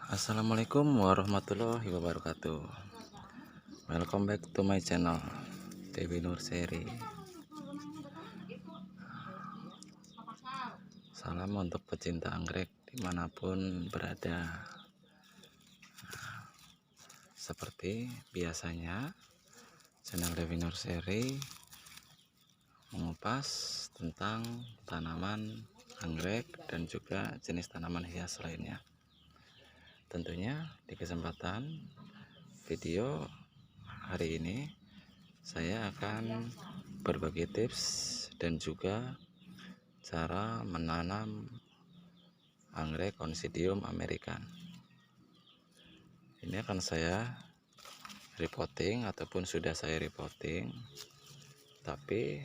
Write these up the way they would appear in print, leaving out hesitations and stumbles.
Assalamualaikum warahmatullahi wabarakatuh. Welcome back to my channel Dewi Nurseri. Salam untuk pecinta anggrek dimanapun berada. Seperti biasanya, channel Dewi Nurseri mengupas tentang tanaman anggrek dan juga jenis tanaman hias lainnya. Tentunya di kesempatan video hari ini saya akan berbagi tips dan juga cara menanam anggrek Oncidium american. Ini akan saya repotting ataupun sudah saya repotting, tapi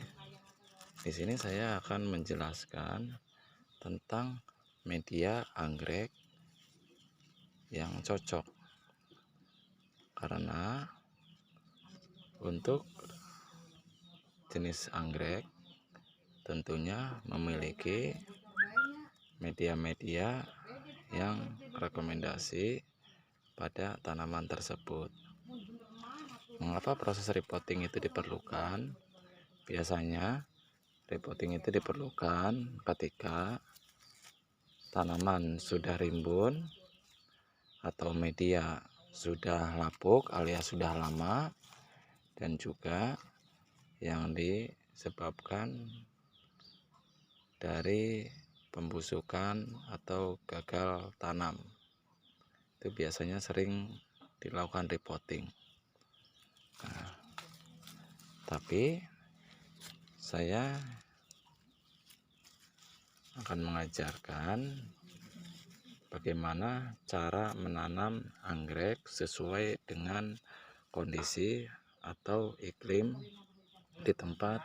di sini saya akan menjelaskan tentang media anggrek yang cocok, karena untuk jenis anggrek tentunya memiliki media-media yang rekomendasi pada tanaman tersebut. Mengapa proses repotting itu diperlukan? Biasanya repotting itu diperlukan ketika tanaman sudah rimbun atau media sudah lapuk alias sudah lama, dan juga yang disebabkan dari pembusukan atau gagal tanam. Itu biasanya sering dilakukan repotting. Nah, tapi saya akan mengajarkan bagaimana cara menanam anggrek sesuai dengan kondisi atau iklim di tempat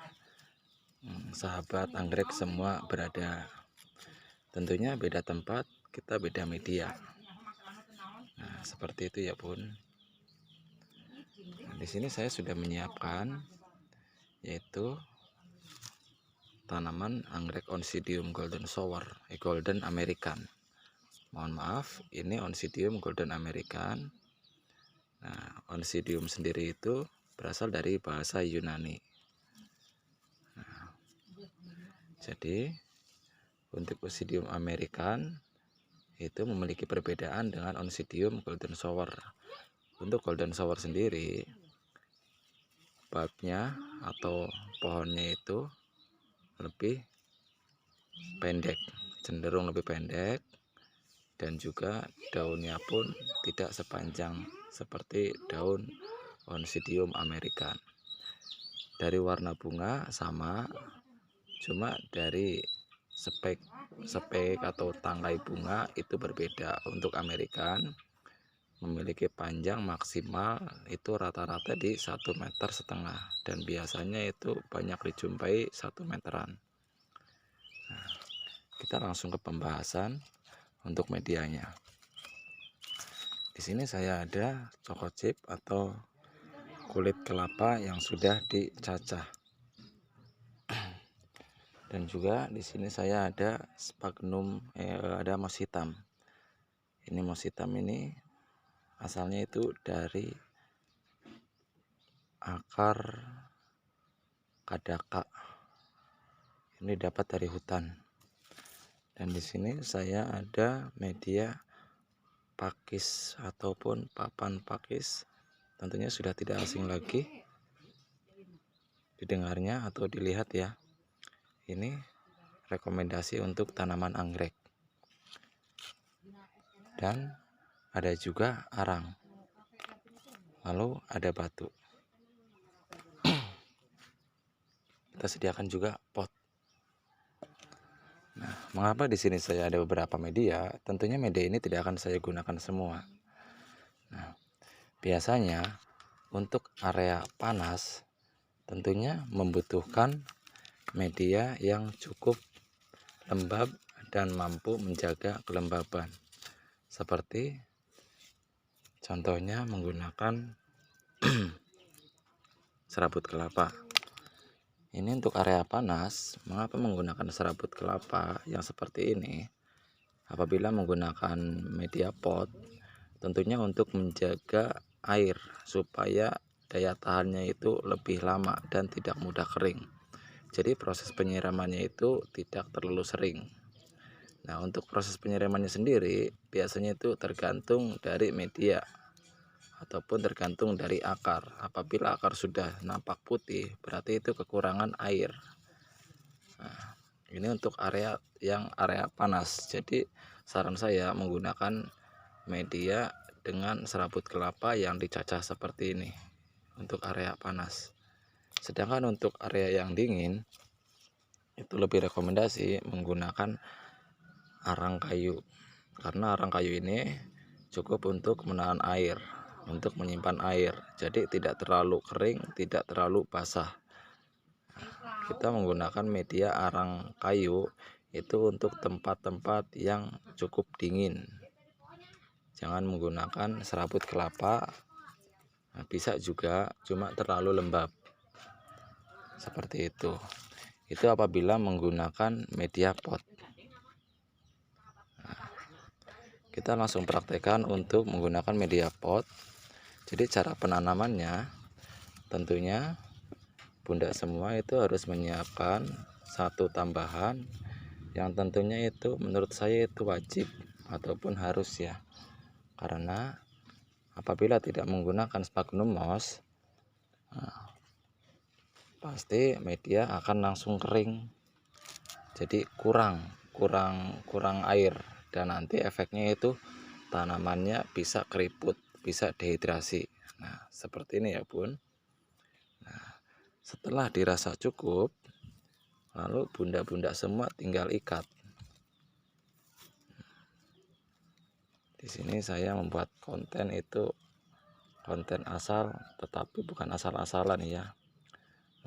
sahabat anggrek semua berada. Tentunya beda tempat, kita beda media. Nah, seperti itu ya Bun. Nah, di sini saya sudah menyiapkan yaitu tanaman anggrek Oncidium golden shower, golden american. Mohon maaf, ini Oncidium golden american. Nah, Oncidium sendiri itu berasal dari bahasa Yunani. Nah, jadi untuk Oncidium american itu memiliki perbedaan dengan Oncidium golden shower. Untuk golden shower sendiri, bulbnya atau pohonnya itu lebih pendek, cenderung lebih pendek, dan juga daunnya pun tidak sepanjang seperti daun Oncidium american. Dari warna bunga sama, cuma dari spek atau tangkai bunga itu berbeda. Untuk american memiliki panjang maksimal itu rata-rata di 1,5 meter, dan biasanya itu banyak dijumpai 1 meteran. Nah, kita langsung ke pembahasan untuk medianya. Di sini saya ada choco chip atau kulit kelapa yang sudah dicacah. Dan juga di sini saya ada sphagnum, ada moss hitam. Ini moss hitam ini asalnya itu dari akar kadaka. Ini dapat dari hutan. Dan di sini saya ada media pakis ataupun papan pakis. Tentunya sudah tidak asing lagi didengarnya atau dilihat ya. Ini rekomendasi untuk tanaman anggrek. Dan ada juga arang. Lalu ada batu. Kita sediakan juga pot. Nah, mengapa di sini saya ada beberapa media? Tentunya media ini tidak akan saya gunakan semua. Nah, biasanya untuk area panas tentunya membutuhkan media yang cukup lembab dan mampu menjaga kelembaban. Seperti contohnya menggunakan serabut kelapa. Ini untuk area panas. Mengapa menggunakan serabut kelapa yang seperti ini? Apabila menggunakan media pot, tentunya untuk menjaga air supaya daya tahannya itu lebih lama dan tidak mudah kering. Jadi proses penyiramannya itu tidak terlalu sering. Nah, untuk proses penyiramannya sendiri biasanya itu tergantung dari media ataupun tergantung dari akar. Apabila akar sudah nampak putih, berarti itu kekurangan air. Nah, ini untuk area panas. Jadi saran saya menggunakan media dengan serabut kelapa yang dicacah seperti ini untuk area panas. Sedangkan untuk area yang dingin itu lebih rekomendasi menggunakan arang kayu, karena arang kayu ini cukup untuk menahan air, untuk menyimpan air, jadi tidak terlalu kering, tidak terlalu basah. Kita menggunakan media arang kayu itu untuk tempat-tempat yang cukup dingin. Jangan menggunakan serabut kelapa. Nah, bisa juga, cuma terlalu lembab seperti itu. Itu apabila menggunakan media pot. Nah, kita langsung praktekkan untuk menggunakan media pot. Jadi cara penanamannya tentunya bunda semua itu harus menyiapkan satu tambahan yang tentunya itu menurut saya itu wajib ataupun harus ya, karena apabila tidak menggunakan sphagnum moss, nah, pasti media akan langsung kering, jadi kurang air, dan nanti efeknya itu tanamannya bisa keriput, bisa dehidrasi. Nah, seperti ini ya bun. Nah, setelah dirasa cukup, lalu bunda-bunda semua tinggal ikat. Di sini saya membuat konten itu konten asal, tetapi bukan asal-asalan ya.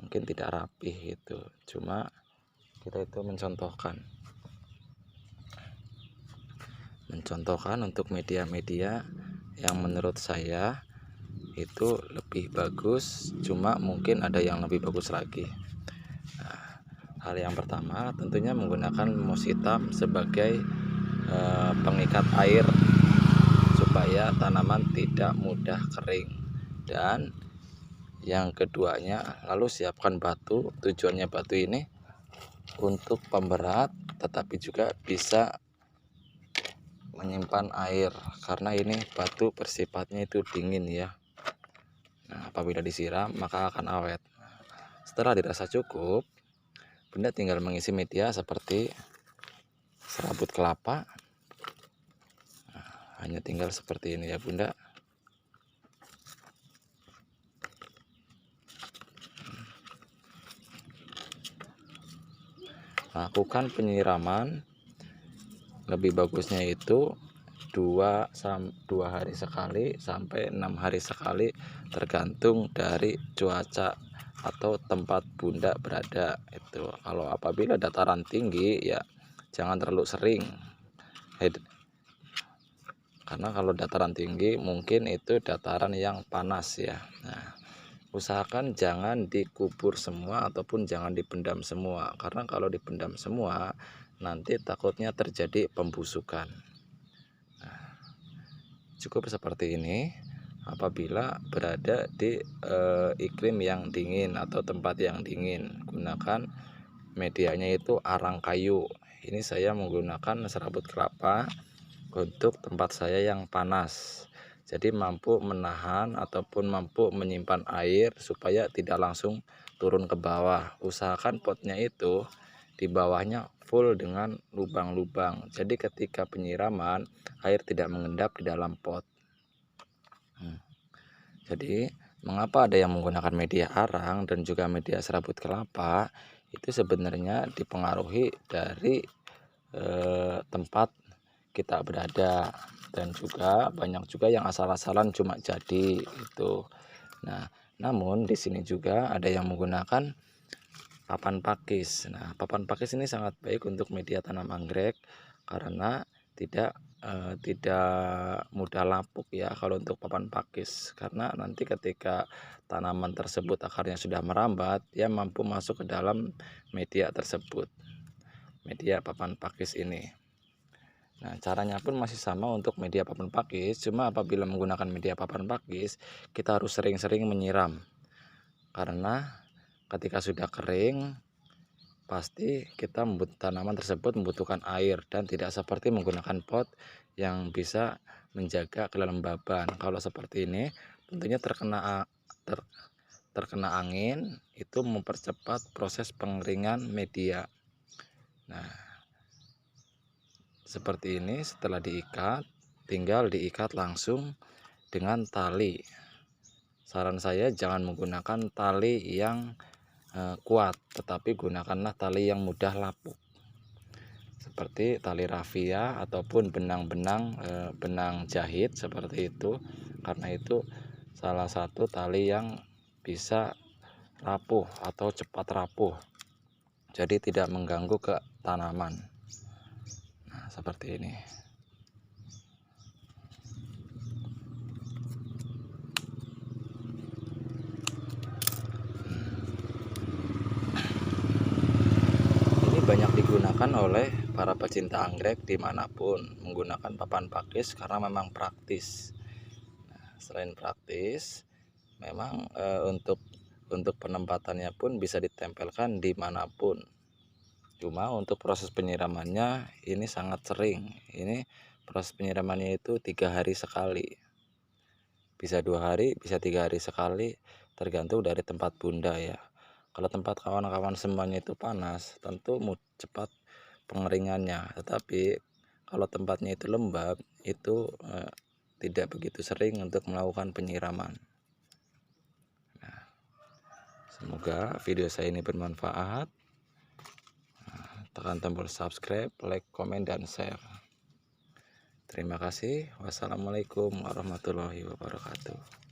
Mungkin tidak rapih itu, cuma kita itu mencontohkan untuk media-media yang menurut saya itu lebih bagus, cuma mungkin ada yang lebih bagus lagi. Nah, hal yang pertama tentunya menggunakan moss hitam sebagai pengikat air supaya tanaman tidak mudah kering. Dan yang keduanya, lalu siapkan batu. Tujuannya batu ini untuk pemberat, tetapi juga bisa menyimpan air, karena ini batu bersifatnya itu dingin ya. Nah, apabila disiram maka akan awet. Setelah dirasa cukup, bunda tinggal mengisi media seperti serabut kelapa. Nah, hanya tinggal seperti ini ya bunda. Lakukan penyiraman lebih bagusnya itu 2 hari sekali sampai 6 hari sekali, tergantung dari cuaca atau tempat bunda berada itu. Kalau apabila dataran tinggi ya jangan terlalu sering, karena kalau dataran tinggi mungkin itu dataran yang panas ya. Nah, usahakan jangan dikubur semua ataupun jangan dipendam semua, karena kalau dipendam semua nanti takutnya terjadi pembusukan. Nah, cukup seperti ini. Apabila berada di iklim yang dingin atau tempat yang dingin, gunakan medianya itu arang kayu. Ini saya menggunakan serabut kelapa untuk tempat saya yang panas, jadi mampu menahan ataupun mampu menyimpan air supaya tidak langsung turun ke bawah. Usahakan potnya itu di bawahnya full dengan lubang-lubang, jadi ketika penyiraman air tidak mengendap di dalam pot. Jadi mengapa ada yang menggunakan media arang dan juga media serabut kelapa, itu sebenarnya dipengaruhi dari tempat kita berada, dan juga banyak juga yang asal-asalan cuma jadi itu. Nah, namun di sini juga ada yang menggunakan papan pakis. Nah, papan pakis ini sangat baik untuk media tanam anggrek karena tidak mudah lapuk ya kalau untuk papan pakis, karena nanti ketika tanaman tersebut akarnya sudah merambat, dia mampu masuk ke dalam media tersebut, media papan pakis ini. Nah, caranya pun masih sama untuk media papan pakis, cuma apabila menggunakan media papan pakis, kita harus sering-sering menyiram. Karena ketika sudah kering, pasti tanaman tersebut membutuhkan air dan tidak seperti menggunakan pot yang bisa menjaga kelembaban. Kalau seperti ini, tentunya terkena angin itu mempercepat proses pengeringan media. Nah, seperti ini setelah diikat, tinggal diikat langsung dengan tali. Saran saya jangan menggunakan tali yang kuat, tetapi gunakanlah tali yang mudah lapuk, seperti tali rafia ataupun benang jahit seperti itu, karena itu salah satu tali yang bisa rapuh atau cepat rapuh, jadi tidak mengganggu ke tanaman. Nah, seperti ini. Ini banyak digunakan oleh para pecinta anggrek dimanapun, menggunakan papan pakis karena memang praktis. Nah, selain praktis, memang untuk penempatannya pun bisa ditempelkan dimanapun. Cuma untuk proses penyiramannya ini sangat sering. Ini proses penyiramannya itu 3 hari sekali, bisa 2 hari, bisa 3 hari sekali, tergantung dari tempat bunda ya. Kalau tempat kawan-kawan semuanya itu panas, tentu cepat pengeringannya. Tetapi kalau tempatnya itu lembab, itu tidak begitu sering untuk melakukan penyiraman. Nah, semoga video saya ini bermanfaat. Tekan tombol subscribe, like, komen, dan share. Terima kasih. Wassalamualaikum warahmatullahi wabarakatuh.